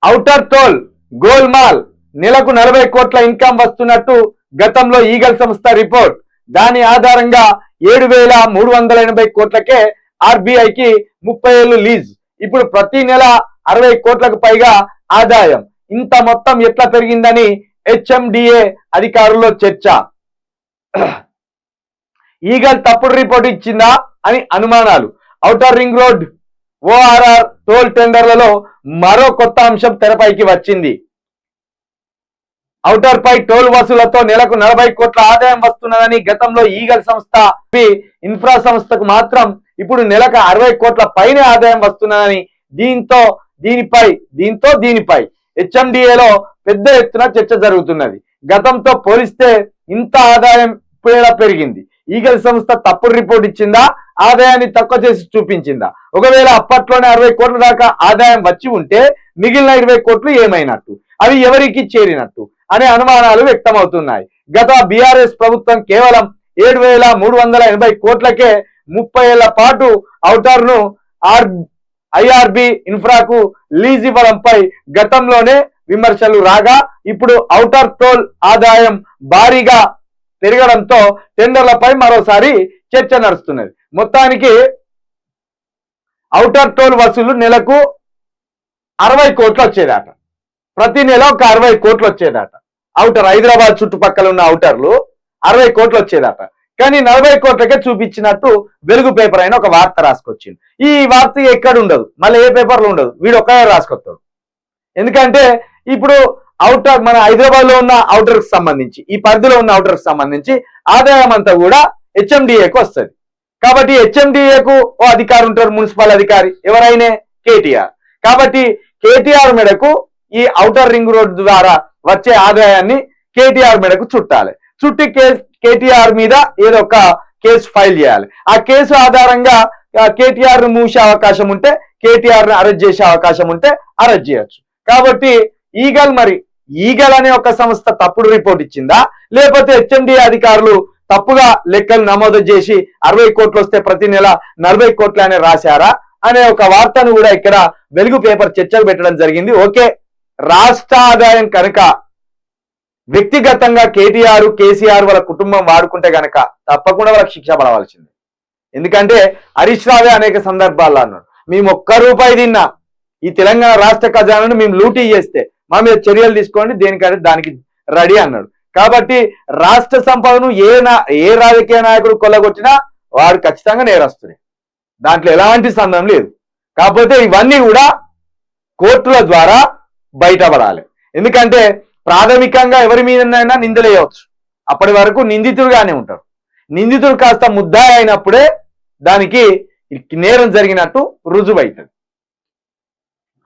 Outer toll golmaal నెలకు 40 కోట్ల income వస్తున్నట్టు గతంలో ఈగల్ సంస్థ రిపోర్ట్. దాని ఆధారంగా 7,380 కోట్లకే ఆర్బీఐకి 30 ఏళ్లు లీజ్. ఇప్పుడు ప్రతి నెల 60 కోట్లకు పైగా ఆదాయం. ఇంత మొత్తం ఎట్లా పెరిగిందని హెచ్ఎండిఏ అధికారుల్లో చర్చ. ఈగల్ తప్పుడు రిపోర్ట్ ఇచ్చిందా అని అనుమానాలు. Outer ring road ORR toll టెండర్లలో మరో కొత్త అంశం తెరపైకి వచ్చింది. ఔటర్ పై టోల్ వసూలతో నెలకు 40 కోట్ల ఆదాయం వస్తున్నదని గతంలో ఈగల్ సంస్థ ఇన్ఫ్రా సంస్థకు మాత్రం ఇప్పుడు నెలకు 60 కోట్ల పైన ఆదాయం వస్తున్నదని దీనిపై హెచ్ఎండిఏలో పెద్ద ఎత్తున చర్చ జరుగుతున్నది. గతంతో పోలిస్తే ఇంత ఆదాయం ఇప్పుడేలా పెరిగింది? ఈగల్ సంస్థ తప్పుడు రిపోర్ట్ ఇచ్చిందా, ఆదాయాన్ని తక్కువ చేసి చూపించిందా? ఒకవేళ అప్పట్లోనే 60 కోట్ల దాకా ఆదాయం వచ్చి ఉంటే మిగిలిన 20 కోట్లు ఏమైనట్టు, అవి ఎవరికి చేరినట్టు అనే అనుమానాలు వ్యక్తమవుతున్నాయి. గత బీఆర్ఎస్ ప్రభుత్వం కేవలం 7,380 కోట్లకే 30 ఏళ్ల పాటు ఔటర్ ను ఐఆర్బి ఇన్ఫ్రాకు లీజ్ ఇవ్వడంపై గతంలోనే విమర్శలు రాగా ఇప్పుడు ఔటర్ టోల్ ఆదాయం భారీగా పెరగడంతో టెండర్లపై మరోసారి చర్చ నడుస్తున్నది. మొత్తానికి ఔటర్ టోల్ వసూలు నెలకు 60 కోట్లు వచ్చేదాట. ప్రతి నెల ఒక 60 కోట్లు వచ్చేదాట. ఔటర్ హైదరాబాద్ చుట్టుపక్కల ఉన్న ఔటర్లు 60 కోట్లు వచ్చేదాట. కానీ 40 కోట్లకే చూపించినట్టు వెలుగు పేపర్ అయిన ఒక వార్త రాసుకొచ్చింది. ఈ వార్త ఎక్కడ ఉండదు, మళ్ళీ ఏ పేపర్లో ఉండదు, వీడు ఒక్కడే రాసుకొస్తాడు. ఎందుకంటే ఇప్పుడు ఔటర్ మన హైదరాబాద్ లో ఉన్న ఔటర్ కి సంబంధించి, ఈ పరిధిలో ఉన్న ఔటర్ కి సంబంధించి ఆదాయం అంతా కూడా హెచ్ఎండిఏకు వస్తుంది. కాబట్టి హెచ్ఎండిఏకు ఓ అధికారి ఉంటారు, మున్సిపల్ అధికారి, ఎవరైనా కేటీఆర్. కాబట్టి కేటీఆర్ మేడకు ఈ ఔటర్ రింగ్ రోడ్ ద్వారా వచ్చే ఆదాయాన్ని కేటీఆర్ మేడకు చుట్టాలి. చుట్టి కేటీఆర్ మీద ఏదో ఒక కేసు ఫైల్ చేయాలి. ఆ కేసు ఆధారంగా కేటీఆర్ ను మూసే అవకాశం ఉంటే, కేటీఆర్ ను అరెస్ట్ చేసే అవకాశం ఉంటే అరెస్ట్ చేయొచ్చు. కాబట్టి ఈగల్ అనే ఒక సంస్థ తప్పుడు రిపోర్ట్ ఇచ్చిందా, లేకపోతే హెచ్ఎండిఏ అధికారులు తప్పుగా లెక్కలు నమోదు చేసి 60 కోట్లు వస్తే ప్రతి నెల 40 కోట్లు అనే రాశారా అనే ఒక వార్తను కూడా ఇక్కడ వెలుగు పేపర్ చర్చకు పెట్టడం జరిగింది. ఓకే, రాష్ట్ర ఆదాయం కనుక వ్యక్తిగతంగా కేటీఆర్ కేసీఆర్ వాళ్ళ కుటుంబం వాడుకుంటే గనక తప్పకుండా వాళ్ళకి శిక్ష పడవలసింది. ఎందుకంటే హరీష్ రావే అనేక సందర్భాల్లో అన్నాడు, మేము 1 రూపాయి తిన్నా ఈ తెలంగాణ రాష్ట్ర ఖజానాను మేము లూటీ చేస్తే మా మీద చర్యలు తీసుకోండి, దేనికంటే దానికి రెడీ అన్నాడు. కాబట్టి రాష్ట్ర సంపదను ఏ రాజకీయ నాయకుడు కొల్లగొట్టినా వాడు ఖచ్చితంగా నేరస్తుడే, దాంట్లో ఎలాంటి సందేహం లేదు. కాకపోతే ఇవన్నీ కూడా కోర్టుల ద్వారా బయటపడాలి. ఎందుకంటే ప్రాథమికంగా ఎవరి మీదనైనా నిందలేయవచ్చు, అప్పటి వరకు నిందితుడుగానే ఉంటారు. నిందితుడు కాస్త ముద్దాయి అయినప్పుడే దానికి నేరం జరిగినట్టు రుజువైతుంది.